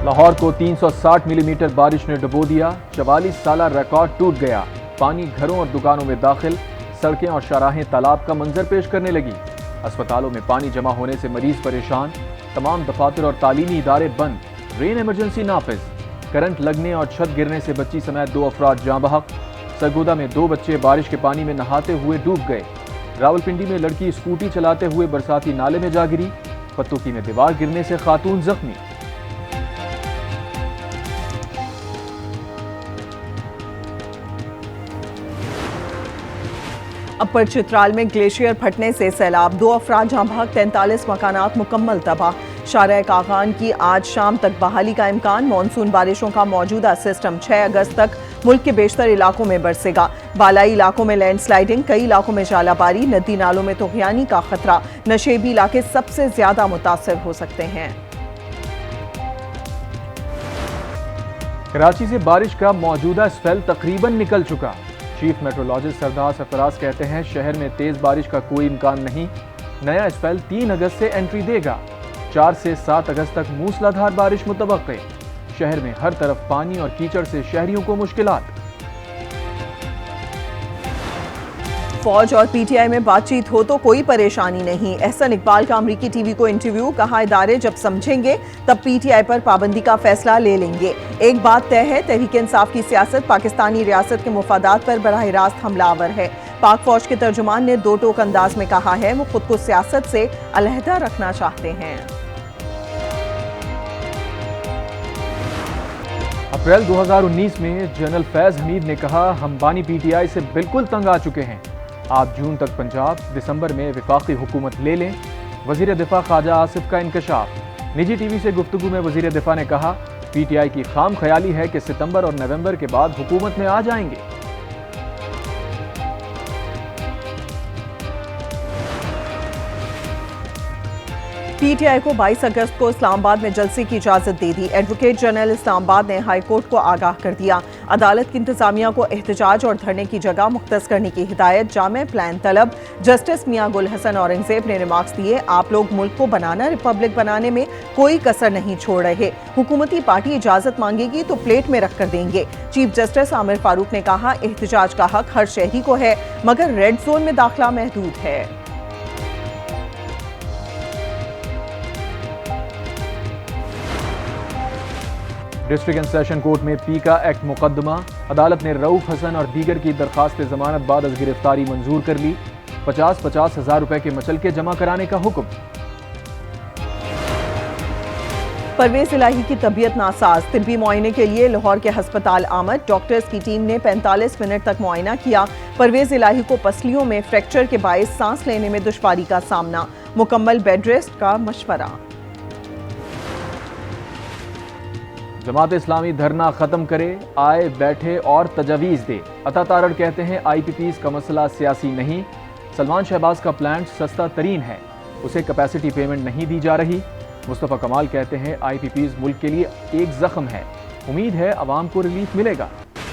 لاہور کو 360 ملی میٹر بارش نے ڈبو دیا، 44 سالہ ریکارڈ ٹوٹ گیا، پانی گھروں اور دکانوں میں داخل، سڑکیں اور شاہراہیں تالاب کا منظر پیش کرنے لگی، اسپتالوں میں پانی جمع ہونے سے مریض پریشان، تمام دفاتر اور تعلیمی ادارے بند، رین ایمرجنسی نافذ، کرنٹ لگنے اور چھت گرنے سے بچی سمیت 2 افراد جاں بحق، سرگودا میں 2 بچے بارش کے پانی میں نہاتے ہوئے ڈوب گئے، راولپنڈی میں لڑکی اسکوٹی چلاتے ہوئے برساتی نالے میں جا گری، پتوکی میں دیوار گرنے سے خاتون زخمی۔ اپر چترال میں گلیشیئر پھٹنے سے سیلاب، 2 افراد جاں بحق، 43 مکانات مکمل تباہ، شارع کاغان کی آج شام تک بحالی کا امکان، مانسون بارشوں کا موجودہ سسٹم 6 اگست تک ملک کے بیشتر علاقوں میں برسے گا، بالائی علاقوں میں لینڈ سلائیڈنگ، کئی علاقوں میں ژالہ باری، ندی نالوں میں طغیانی کا خطرہ، نشیبی علاقے سب سے زیادہ متاثر ہو سکتے ہیں۔ کراچی سے بارش کا موجودہ اسپیل تقریباً نکل چکا، چیف میٹرولوجسٹ سردار سرفراز کہتے ہیں شہر میں تیز بارش کا کوئی امکان نہیں، نیا اسپیل 3 اگست سے انٹری دے گا، 4 سے 7 اگست تک موسلا دھار بارش متوقع، شہر میں ہر طرف پانی اور کیچڑ سے شہریوں کو مشکلات۔ فوج اور پی ٹی آئی میں بات چیت ہو تو کوئی پریشانی نہیں، احسن اقبال کا امریکی ٹی وی کو انٹرویو، کہا ادارے جب سمجھیں گے تب پی ٹی آئی پر پابندی کا فیصلہ لے لیں گے، ایک بات طے ہے تحریک انصاف کی سیاست پاکستانی ریاست کے مفادات پر براہ راست حملہ آور ہے، پاک فوج کے ترجمان نے 2 ٹوک انداز میں کہا ہے وہ خود کو سیاست سے علیحدہ رکھنا چاہتے ہیں۔ اپریل 2019 میں جنرل فیض حمید نے کہا ہم بانی پی ٹی آئی سے بالکل تنگ آ چکے ہیں، آپ جون تک پنجاب، دسمبر میں وفاقی حکومت لے لیں، وزیر دفاع خواجہ آصف کا انکشاف، نجی ٹی وی سے گفتگو میں وزیر دفاع نے کہا پی ٹی آئی کی خام خیالی ہے کہ ستمبر اور نومبر کے بعد حکومت میں آ جائیں گے۔ پی ٹی آئی کو 22 اگست کو اسلام آباد میں جلسے کی اجازت دے دی، ایڈوکیٹ جنرل اسلام آباد نے ہائی کورٹ کو آگاہ کر دیا، عدالت کی انتظامیہ کو احتجاج اور دھرنے کی جگہ مختص کرنے کی ہدایت، جامع پلان طلب، جسٹس میاں گل حسن اورنگزیب نے ریمارکس دیے، آپ لوگ ملک کو بنانا ریپبلک بنانے میں کوئی کسر نہیں چھوڑ رہے، حکومتی پارٹی اجازت مانگے گی تو پلیٹ میں رکھ کر دیں گے، چیف جسٹس عامر فاروق نے کہا احتجاج کا حق ہر شہری کو ہے مگر ریڈ زون میں داخلہ محدود ہے۔ ڈسٹرکٹ اینڈ سیشن کورٹ میں پیکا ایکٹ مقدمہ، عدالت نے رؤوف حسن اور دیگر کی درخواست ضمانت بعد از گرفتاری منظور کر لی، 50 ہزار روپے کے مچلکے جمع کرانے کا حکم۔ پرویز الہی کی طبیعت ناساز، طبی معائنے کے لیے لاہور کے ہسپتال آمد، ڈاکٹرز کی ٹیم نے 45 منٹ تک معائنہ کیا، پرویز الہی کو پسلیوں میں فریکچر کے باعث سانس لینے میں دشواری کا سامنا، مکمل بیڈ ریسٹ کا مشورہ۔ جماعت اسلامی دھرنا ختم کرے، آئے بیٹھے اور تجاویز دے، عطا تارڑ کہتے ہیں آئی پی پیز کا مسئلہ سیاسی نہیں، سلمان شہباز کا پلانٹ سستا ترین ہے، اسے کیپیسٹی پیمنٹ نہیں دی جا رہی، مصطفیٰ کمال کہتے ہیں آئی پی پیز ملک کے لیے ایک زخم ہے، امید ہے عوام کو ریلیف ملے گا۔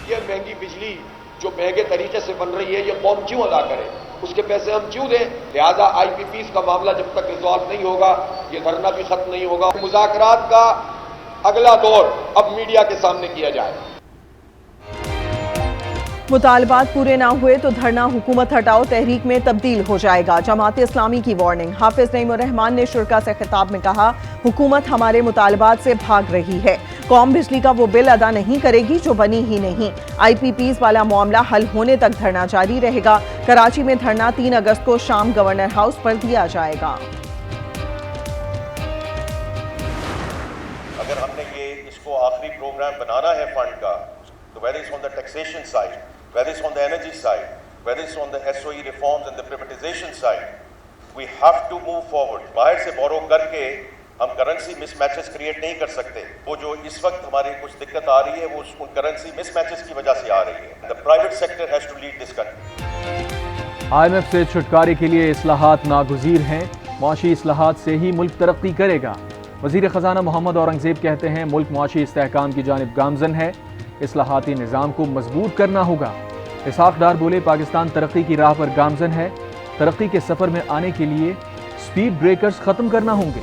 یہ مہنگی بجلی جو مہنگے طریقے سے بن رہی ہے یہ قوم کیوں ادا کرے، اس کے پیسے ہم کیوں دیں، لہذا آئی پی پیز کا معاملہ جب تک ریزالو نہیں ہوگا یہ دھرنا بھی ختم نہیں ہوگا۔ مذاکرات کا اگلا دور اب میڈیا کے سامنے کیا جائے۔ مطالبات پورے نہ ہوئے تو دھرنا حکومت ہٹاؤ تحریک میں تبدیل ہو جائے گا، جماعت اسلامی کی وارننگ، حافظ نعیم الرحمان نے شرکاء سے خطاب میں کہا حکومت ہمارے مطالبات سے بھاگ رہی ہے، قوم بجلی کا وہ بل ادا نہیں کرے گی جو بنی ہی نہیں، آئی پی پیز والا معاملہ حل ہونے تک دھرنا جاری رہے گا، کراچی میں دھرنا 3 اگست کو شام گورنر ہاؤس پر دیا جائے گا۔ اگر ہم نے اس کو آخری پروگرام بنانا ہے فنڈ کا تو whether it's on the taxation side, whether it's on the energy side, whether it's on the SOE reforms and the privatization side, we have to move forward. باہر سے بورو کر کے ہم کرنسی مس matches create نہیں کر سکتے، وہ جو اس وقت ہماری کچھ دقت آ رہی ہے وہ ان کرنسی مس میچز کی وجہ سے آ رہی ہے۔ The private sector has to lead this country۔ I M F سے چھٹکارے کے لیے اصلاحات ناگزیر ہیں، معاشی اصلاحات سے ہی ملک ترقی کرے گا، وزیر خزانہ محمد اورنگزیب کہتے ہیں ملک معاشی استحکام کی جانب گامزن ہے، اصلاحاتی نظام کو مضبوط کرنا ہوگا، اسحاق ڈار بولے پاکستان ترقی کی راہ پر گامزن ہے، ترقی کے سفر میں آنے کے لیے سپیڈ بریکرز ختم کرنا ہوں گے۔